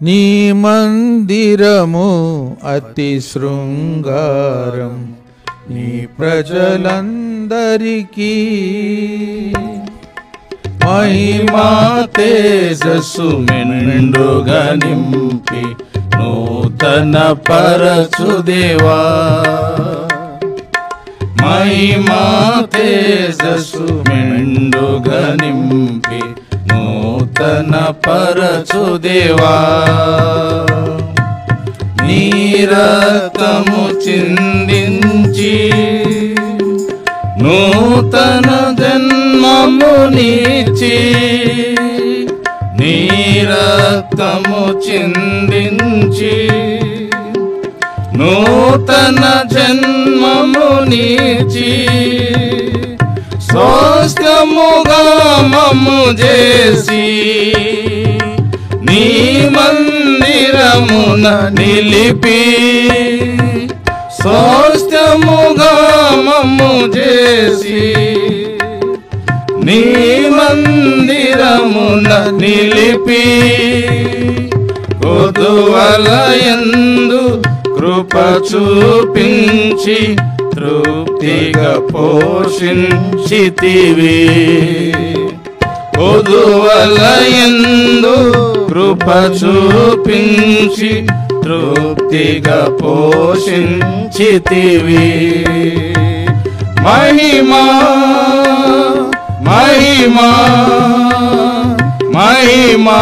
నీ మందిరము అతి శృంగారం, నీ ప్రజలందరికీ మహిమా తేజస్సు మెండుగా నింపి నూతన పరచు దేవా. మహిమా తేజస్సు మెండుగా నింపి నూతన పరచు దేవా. నీ రక్తము చిందించి నూతన జన్మమునిచ్చి, నీ రక్తము చిందించి నూతన జన్మమునిచ్చి, స్వస్థముగా మమ్ము చేసి నీ మందిరమున నిలిపి, స్వస్థముగా మమ్ము చేసి నీ మందిరమున నిలిపి, కొదువలయందు కృప చూపించి తృప్తిగా పోషించితివి. కొదువలయందు కృప చూపించి తృప్తిగా పోషించితివి. మహిమా మహిమా మహిమా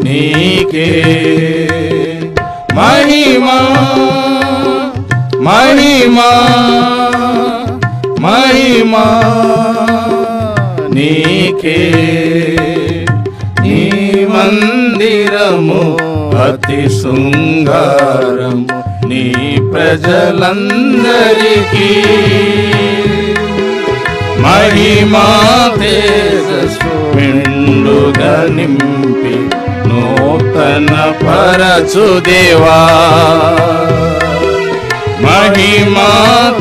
నీకే, మహిమా మహిమా మహిమా నీకే. నీ మందిరము అతి శృంగారము, నీ ప్రజలందరికీ మహిమా తేజస్సు మెండుగా నింపి నూతన పరచు దేవా. మహిమా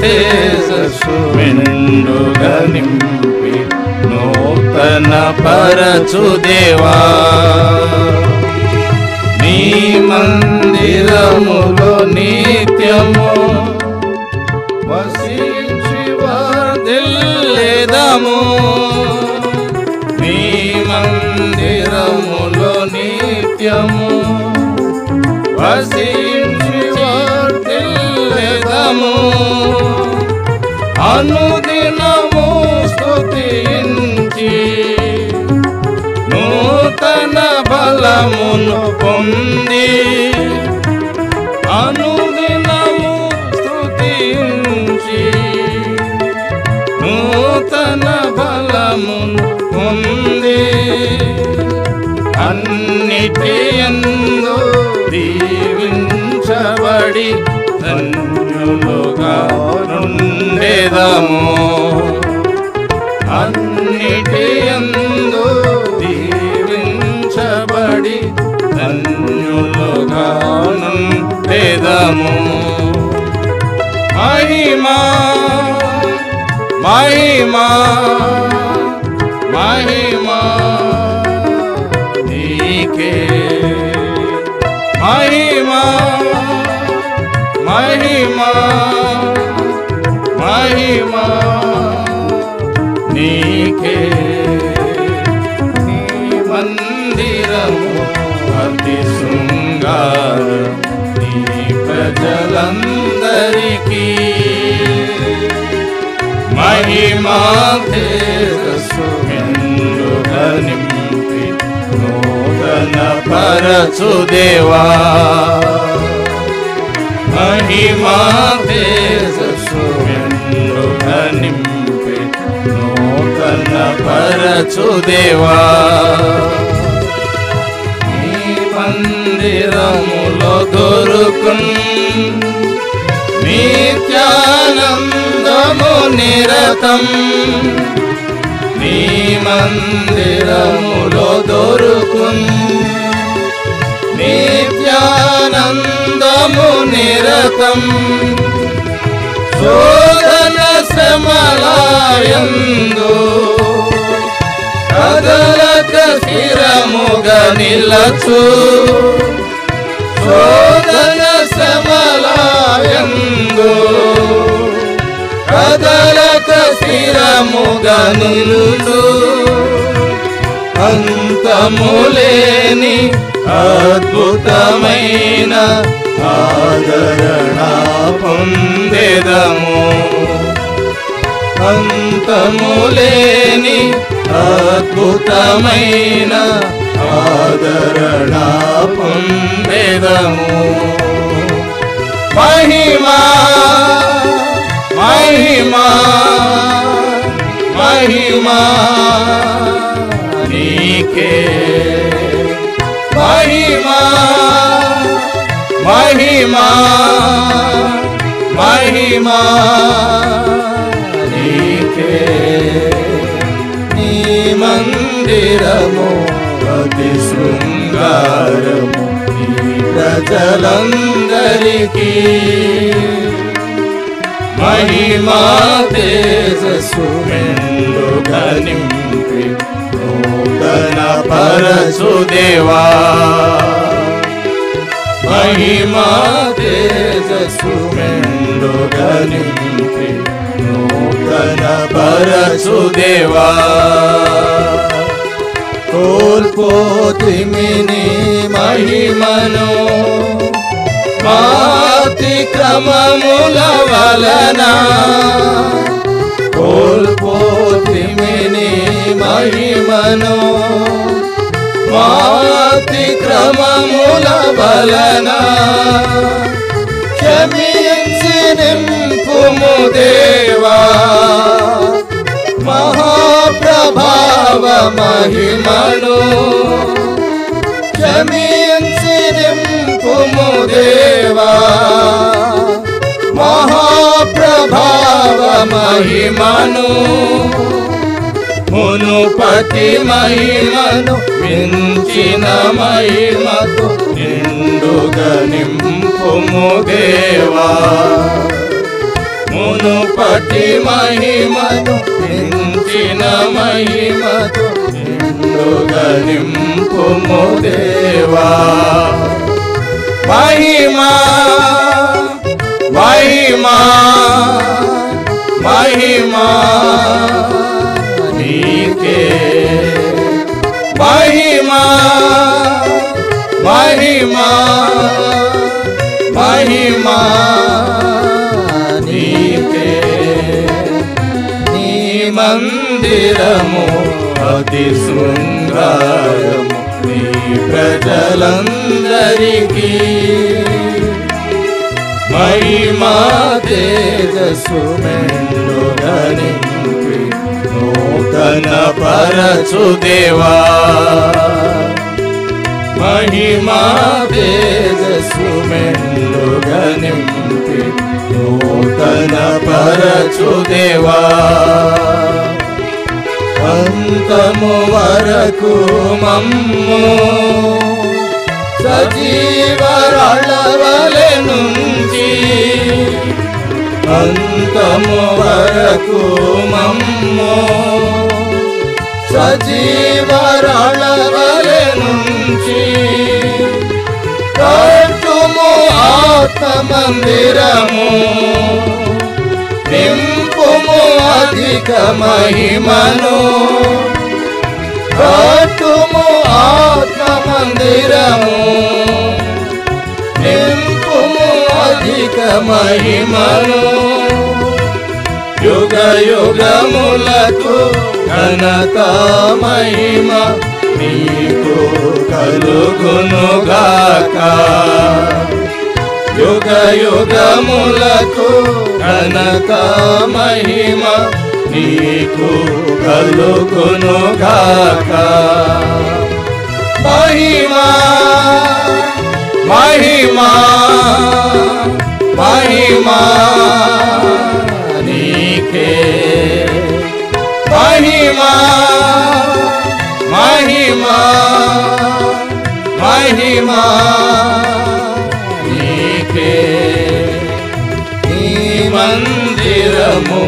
తేజస్సు మెండుగా నింపి నూతన పరచు దేవా. నీ మందిరములో నిత్యము వసించి వర్ధిల్లేదము. నీ మందిరములో నిత్యము వసించి వర్ధిల్లేదము. అనుదినము స్తుతించి నూతన బలమును పొంది, అనుదినము స్తుతించి నూతన బలమును పొంది, అన్నిటియందు దీవించబడి ధన్యులుగా నుండెదము. అన్నిటియందు దీవించబడి ధన్యులుగా నుండెదము. మహిమా మహిమా మహిమా నీకే, మహిమా మహిమా మహిమా నీకే. నీ మందిరము అతి శృంగారం, నీ ప్రజలందరికీ మహిమా తేజస్సు మెండుగా నింపి నూతన పరచు దేవా. మహిమా తేజస్సు మెండుగా నింపి నూతన పరచు దేవా. నీ మందిరములో దొరుకున్ నిత్యానందము నిరతం. నీ మందిరములో దొరుకున్ నిత్యానందము నిరతం. శోధన శ్రమలయందు కదలక స్థిరముగా నిలచు శోధన శ్రమలయందు కదలక స్థిరముగా నిలుచు అంతములేని అద్భుతమైన ఆదరణ పొందెదము అంతములేని అద్భుతమైన ఆదరణ పొందెదము మహిమా మహిమా మహిమా నీకే మహిమా మహిమా మహిమా నీకే నీ మందిరము అతి శృంగారము నీ ప్రజలందరికీ మహిమా తేజస్సు మెండుగా నింపి నూతన పరచు దేవా మహిమా తేజస్సు మెండుగా నింపి నూతన పరచు దేవా కోల్పోతిమిని మహిమను మాతిక్రమముల వలన కోల్పోతిమిని మహిమను మాతిక్రమముల వలన క్షమించి నింపుము దేవా మహాప్రభావ మహిమను క్షమించి నింపుము దేవా మహాప్రభావ మహిమను మునుపటి మహిమను మించిన మహిమతో నిండుగా నింపుము దేవా మునుపటి మహిమను మించిన మహిమతో నిండుగా నింపుము దేవా మహిమా మహిమా మహిమా నీకే మహిమా మహిమా మహిమా నీకే నీ మందిరము అతి శృంగారము నీ ప్రజలందరికీ మహిమా తేజస్సు మెండుగా నింపి నూతన పరచు దేవా మహిమా తేజస్సు మెండుగా నింపి నూతన పరచు దేవా అంతము వరకు మమ్ము సజీవరాళవలె నుంచి అంతము వరకు మమ్ము సజీవరాళవలె నుంచి కట్టుము ఆత్మ మందిరము నింపుము అధిక మహిమను కట్టుము ఆత్మ మందిరము నింపుము అధిక మహిమను యుగ యుగములకు ఘనత మహిమ నీకు కలుగునుగాక యుగ యుగములకు ఘనత మహిమ నీకు కలుగునుగాక మహిమా మహిమా మహిమా నీకే మహిమా మహిమా మహిమా నీకే నీ మందిరము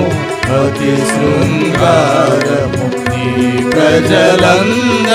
అతి శృంగారము నీ ప్రజలందరికీ